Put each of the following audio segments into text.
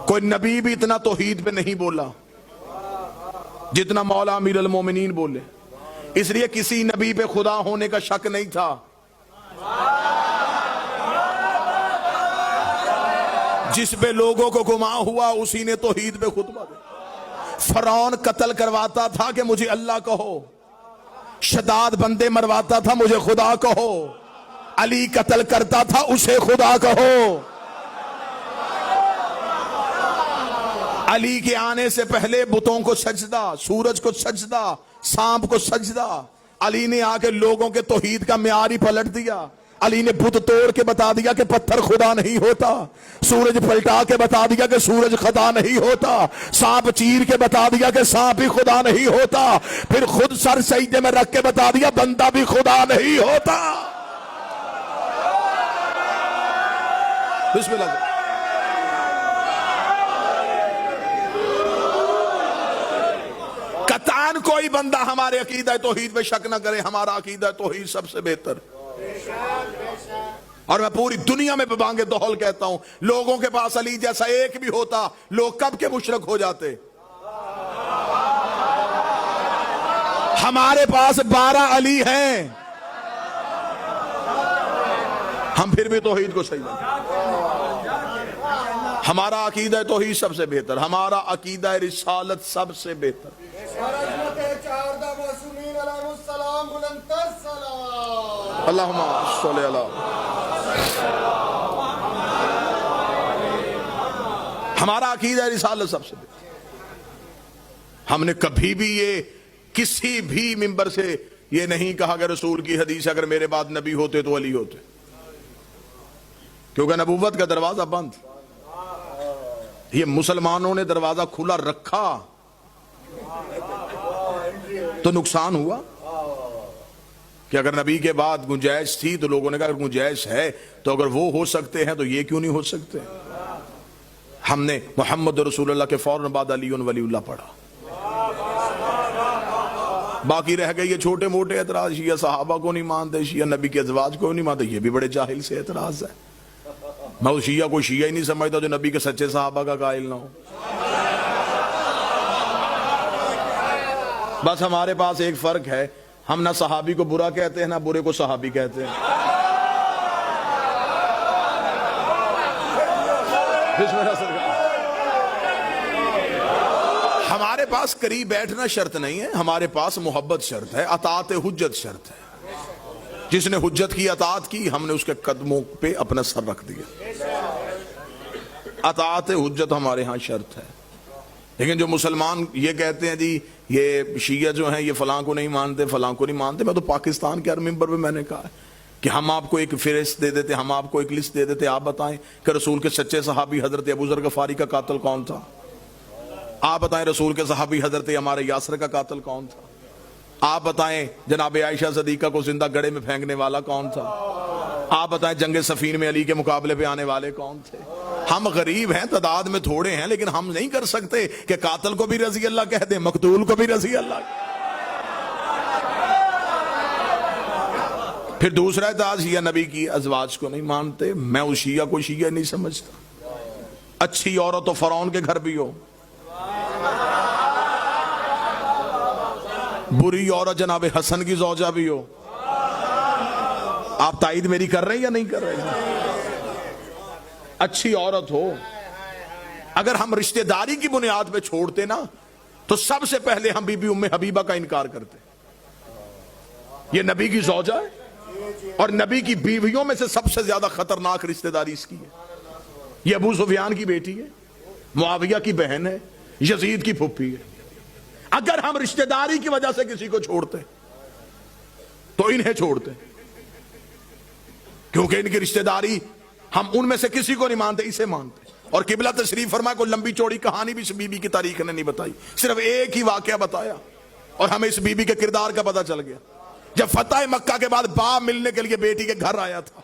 کوئی نبی بھی اتنا توحید پہ نہیں بولا جتنا مولا امیر المومنین بولے، اس لیے کسی نبی پہ خدا ہونے کا شک نہیں تھا۔ جس پہ لوگوں کو گمان ہوا اسی نے توحید پہ خطبہ دیا۔ فرعون قتل کرواتا تھا کہ مجھے اللہ کہو، شداد بندے مرواتا تھا مجھے خدا کہو، علی قتل کرتا تھا اسے خدا کہو۔ علی کے آنے سے پہلے بتوں کو سجدہ، سورج کو سجدہ، سانپ کو سجدہ۔ علی نے آ کے لوگوں کے توحید کا معیار ہی پلٹ دیا۔ علی نے بت توڑ کے بتا دیا کہ پتھر خدا نہیں ہوتا، سورج پلٹا کے بتا دیا کہ سورج خدا نہیں ہوتا، سانپ چیر کے بتا دیا کہ سانپ ہی خدا نہیں ہوتا، پھر خود سر سجدے میں رکھ کے بتا دیا بندہ بھی خدا نہیں ہوتا۔ بسم اللہ۔ قطعاً کوئی بندہ ہمارے عقیدہ توحید پہ شک نہ کرے، ہمارا عقیدہ توحید سب سے بہتر۔ اور میں پوری دنیا میں ببانگ دہل کہتا ہوں، لوگوں کے پاس علی جیسا ایک بھی ہوتا لوگ کب کے مشرک ہو جاتے۔ ہمارے پاس 12 علی ہیں، ہم پھر بھی توحید کو صحیح مانتے۔ ہمارا عقیدہ توحید سب سے بہتر، ہمارا عقیدہ رسالت سب سے بہتر۔ اللہم صلی اللہ۔ ہمارا عقیدہ رسالت سب سے بہتر۔ ہم نے کبھی بھی یہ کسی بھی منبر سے یہ نہیں کہا کہ رسول کی حدیث اگر میرے بعد نبی ہوتے تو علی ہوتے، کیونکہ نبوت کا دروازہ بند۔ یہ مسلمانوں نے دروازہ کھلا رکھا تو نقصان ہوا کہ اگر نبی کے بعد گنجائش تھی تو لوگوں نے کہا اگر گنجائش ہے تو اگر وہ ہو سکتے ہیں تو یہ کیوں نہیں ہو سکتے۔ ہم نے محمد رسول اللہ کے فوراً بعد علی ولی اللہ پڑھا۔ باقی رہ گئے یہ چھوٹے موٹے اعتراض، شیعہ صحابہ کو نہیں مانتے، شیعہ نبی کے ازواج کو نہیں مانتے، یہ بھی بڑے جاہل سے اعتراض ہے۔ میں اس شیعہ کو شیعہ ہی نہیں سمجھتا جو نبی کے سچے صحابہ کا قائل نہ ہو۔ بس ہمارے پاس ایک فرق ہے، ہم نہ صحابی کو برا کہتے ہیں نہ برے کو صحابی کہتے ہیں۔ ہمارے پاس قریب بیٹھنا شرط نہیں ہے، ہمارے پاس محبت شرط ہے، اطاعت حجت شرط ہے۔ جس نے حجت کی اطاعت کی ہم نے اس کے قدموں پہ اپنا سر رکھ دیا۔ اطاعت حجت ہمارے ہاں شرط ہے۔ لیکن جو مسلمان یہ کہتے ہیں جی یہ شیعہ جو ہیں یہ فلاں کو نہیں مانتے فلاں کو نہیں مانتے، میں تو پاکستان کے ہر منبر پہ میں نے کہا ہے کہ ہم آپ کو ایک فہرست دے دیتے، ہم آپ کو ایک لسٹ دے دیتے، آپ بتائیں کہ رسول کے سچے صحابی حضرت ابو ذر غفاری کا قاتل کون تھا؟ آپ بتائیں رسول کے صحابی حضرت عمار یاسر کا قاتل کون تھا؟ آپ بتائیں جناب عائشہ صدیقہ کو زندہ گڑھے میں پھینکنے والا کون تھا؟ آپ بتائیں جنگ صفین میں علی کے مقابلے پہ آنے والے کون تھے؟ ہم غریب ہیں، تعداد میں تھوڑے ہیں، لیکن ہم نہیں کر سکتے کہ قاتل کو بھی رضی اللہ کہہ دیں، مقتول کو بھی رضی اللہ۔ پھر دوسرا اعتراض، شیعہ نبی کی ازواج کو نہیں مانتے۔ میں اس شیعہ کو شیعہ نہیں سمجھتا۔ اچھی عورت تو فرعون کے گھر بھی ہو، بری عورت جناب حسن کی زوجہ بھی ہو۔ آپ تائید میری کر رہے ہیں یا نہیں کر رہے ہیں؟ اچھی عورت ہو، اگر ہم رشتہ داری کی بنیاد پہ چھوڑتے نا تو سب سے پہلے ہم بی بی ام حبیبہ کا انکار کرتے۔ یہ نبی کی زوجہ ہے اور نبی کی بیویوں میں سے سب سے زیادہ خطرناک رشتہ داری اس کی ہے۔ یہ ابو سفیان کی بیٹی ہے، معاویہ کی بہن ہے، یزید کی پھپھی ہے۔ اگر ہم رشتہ داری کی وجہ سے کسی کو چھوڑتے تو انہیں چھوڑتے، کیونکہ ان کی رشتہ داری ہم ان میں سے کسی کو نہیں مانتے، اسے مانتے۔ اور قبلہ تشریف فرمائے کوئی لمبی چوڑی کہانی بھی اس بی بی کی تاریخ نے نہیں بتائی، صرف ایک ہی واقعہ بتایا اور ہمیں اس بی بی کے کردار کا پتہ چل گیا۔ جب فتح مکہ کے بعد باپ ملنے کے لیے بیٹی کے گھر آیا تھا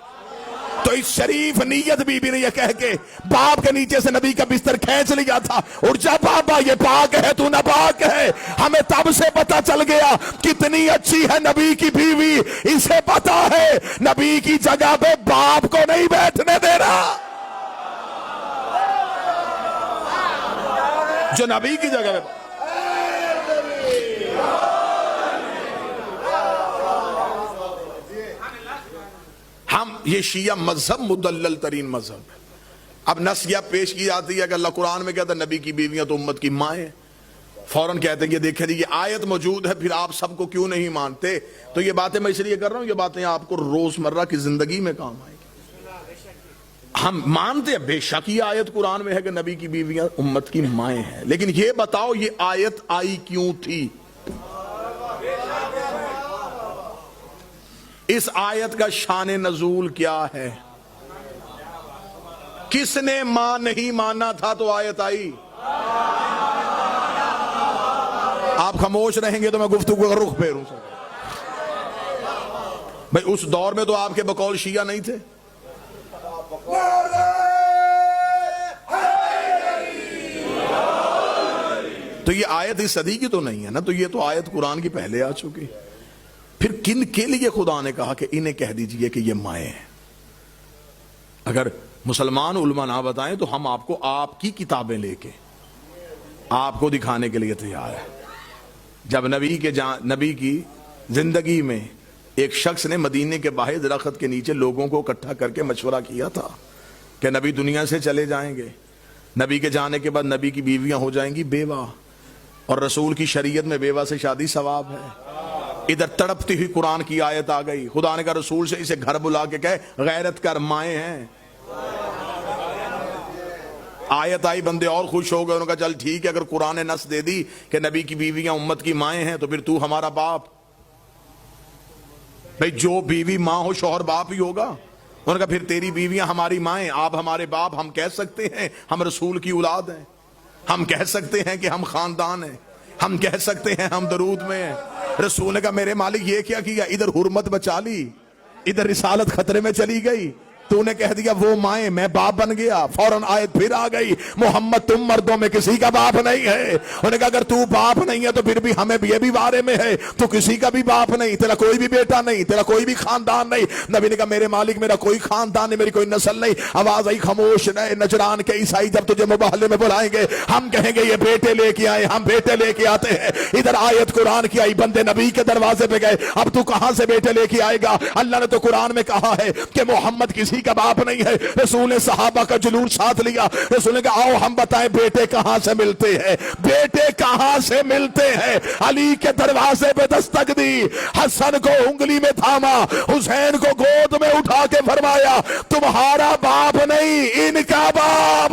تو اس شریف نیت بی بی نے یہ کہہ کے باپ کے نیچے سے نبی کا بستر کھینچ لیا تھا، اور جب بابا یہ پاک ہے تو ناپاک ہے۔ ہمیں تب سے پتا چل گیا کتنی اچھی ہے نبی کی بیوی، اسے پتا ہے نبی کی جگہ پہ باپ کو نہیں بیٹھنے دے رہا۔ جو نبی کی جگہ پہ. ہم یہ شیعہ مذہب مدلل ترین مذہب ہے. اب نص یہ پیش کی جاتی ہے کہ اللہ قرآن میں کہتا ہے نبی کی بیویاں تو امت کی مائیں، فوراً کہتے ہیں کہ دیکھیں یہ آیت موجود ہے، پھر آپ سب کو کیوں نہیں مانتے؟ تو یہ باتیں میں اس لیے کر رہا ہوں، یہ باتیں آپ کو روزمرہ کی زندگی میں کام آئیں گی. ہم مانتے ہیں بے شک یہ آیت قرآن میں ہے کہ نبی کی بیویاں امت کی مائیں ہیں، لیکن یہ بتاؤ یہ آیت آئی کیوں تھی؟ اس آیت کا شان نزول کیا ہے؟ کس نے ماں نہیں مانا تھا تو آیت آئی؟ آپ خاموش رہیں گے تو میں گفتگو کا رخ پھیروں. بھئی اس دور میں تو آپ کے بقول شیعہ نہیں تھے. تو یہ آیت اس صدی کی تو نہیں ہے نا، تو یہ تو آیت قرآن کی پہلے آ چکی. پھر کن کے لیے خدا نے کہا کہ انہیں کہہ دیجئے کہ یہ مائیں ہیں؟ اگر مسلمان علماء نہ بتائیں تو ہم آپ کو آپ کی کتابیں لے کے آپ کو دکھانے کے لیے تیار ہے. جب نبی کی زندگی میں ایک شخص نے مدینے کے باہر درخت کے نیچے لوگوں کو اکٹھا کر کے مشورہ کیا تھا کہ نبی دنیا سے چلے جائیں گے، نبی کے جانے کے بعد نبی کی بیویاں ہو جائیں گی بیوہ، اور رسول کی شریعت میں بیوہ سے شادی ثواب ہے. ادھر تڑپتی ہوئی قرآن کی آیت آ گئی، خدا نے کہا رسول سے اسے گھر بلا کے کہے غیرت کر، مائیں ہیں. آیت آئی، بندے اور خوش ہو گئے. انہوں نے کہا چل ٹھیک ہے، اگر قرآن نے نص دے دی کہ نبی کی بیویاں امت کی مائیں ہیں تو پھر تو ہمارا باپ. بھئی جو بیوی ماں ہو شوہر باپ ہی ہوگا. انہوں نے کہا پھر تیری بیویاں ہماری مائیں، آپ ہمارے باپ. ہم کہہ سکتے ہیں ہم رسول کی اولاد ہیں، ہم کہہ سکتے ہیں کہ ہم خاندان ہیں، ہم کہہ سکتے ہیں ہم درود میں ہیں. رسول نے کہا میرے مالک یہ کیا کیا؟ ادھر حرمت بچا لی، ادھر رسالت خطرے میں چلی گئی. تو نے کہہ دیا وہ مائیں، میں باپ بن گیا. فوراً آیت پھر آ گئی، محمد تم مردوں میں کسی کا باپ نہیں ہے. انہوں نے کہا اگر تو باپ نہیں ہے تو پھر بھی ہمیں یہ بھی بارے میں ہے، تو کسی کا بھی باپ نہیں، تیرا کوئی بھی بیٹا نہیں، تیرا کوئی بھی خاندان نہیں. نبی نے کہا میرے مالک میرا کوئی خاندان نہیں، میری کوئی نسل نہیں. آواز آئی خاموش رہے. نجران کے عیسائی جب تجھے مباہلے میں بلائیں گے ہم کہیں گے یہ بیٹے لے کے آئے، ہم بیٹے لے کے آتے ہیں. ادھر آیت قرآن کی آئی، بندے نبی کے دروازے پہ گئے. اب تو کہاں سے بیٹے لے کے آئے گا؟ اللہ نے تو قرآن میں کہا ہے کہ محمد کسی کا باپ نہیں ہے. رسول نے صحابہ کا جلوس ساتھ لیا. رسول نے کہا آؤ ہم بتائیں بیٹے کہاں سے ملتے ہیں، بیٹے کہاں سے ملتے ہیں. علی کے دروازے پہ دستک دی، حسن کو انگلی میں تھاما، حسین کو گود میں اٹھا کے فرمایا تمہارا باپ نہیں ان کا باپ.